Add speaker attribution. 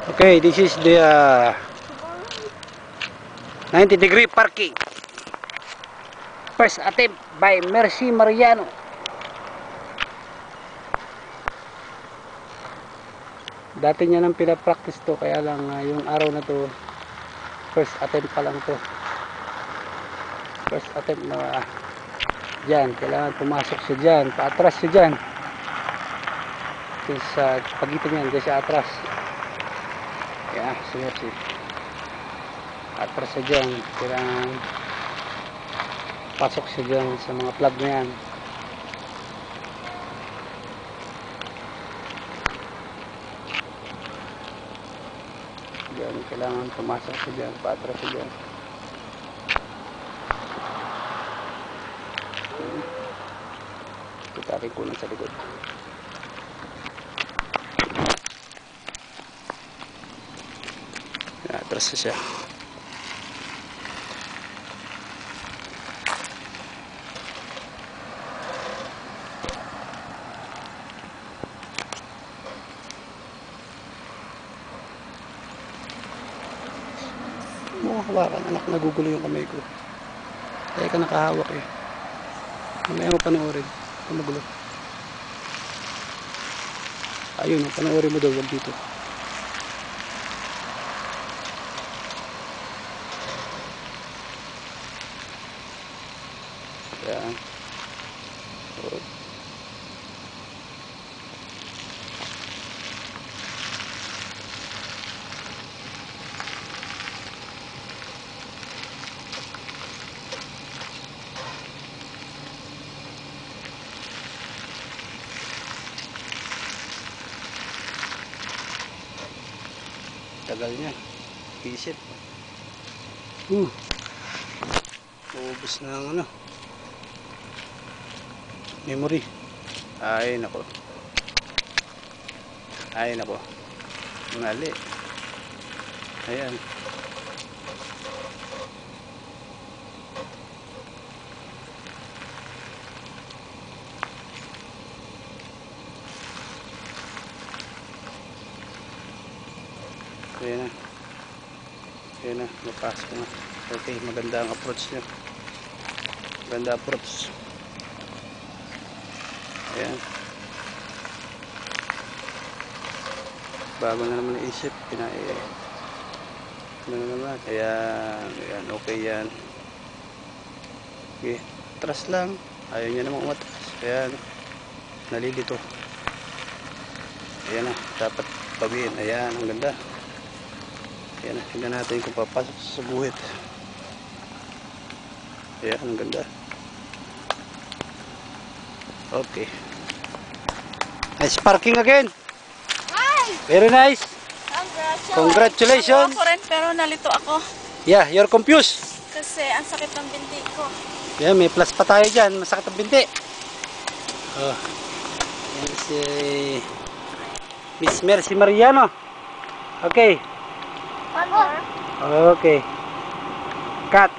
Speaker 1: Okay, this is the 90-degree parking. First attempt by Mercy Mariano. Dati niya nang pinapractice to, kaya lang yung araw na to, first attempt pa lang to. First attempt na dyan, kailangan pumasok siya dyan, paatras siya dyan. Sa pagitan yan, dyan siya atras. Kaya, sumersi. Atras siya dyan, kailangan pasok siya dyan sa mga plug na yan. Dyan, kailangan pumasok siya dyan, paatras siya dyan. Tutakin ko lang sa likod. Atras na siya. Hawakan, anak, nagugulo yung kamay ko. Kaya ka nakahawak eh. Mamaya mo panoorin. Ang magulo. Ayun, panoorin mo daw, wag dito. Yan. Oh. Tagal niya. Isip. Ubus na ang ano. Memory. Ay nako. Ay nako. Mali. Ayan. Ayan na. Ayan na. Napasok na. Okay. Maganda ang approach niya. Maganda approach. Ayan. Bago na naman naisip. Ano na naman. Ayan. Ayan. Okay yan. Okay. Atras lang. Ayaw niya naman umatras. Ayan. Nalilito. Ayan na. Dapat pabihin. Ayan. Ang ganda. Ayan. Tingnan natin kung papasok sa guhit. Ayan. Ang ganda. Okay. Nice parking again.
Speaker 2: Hi!
Speaker 1: Very nice. Congratulations.
Speaker 2: Ako rin, pero nalito ako.
Speaker 1: Yeah, you're confused.
Speaker 2: Kasi ang sakit ng binti ko.
Speaker 1: Yeah, may plus pa tayo dyan. Masakit ang binti. Oh. Yan si Miss Mercy Mariano. Okay.
Speaker 2: One more.
Speaker 1: Okay. Cut.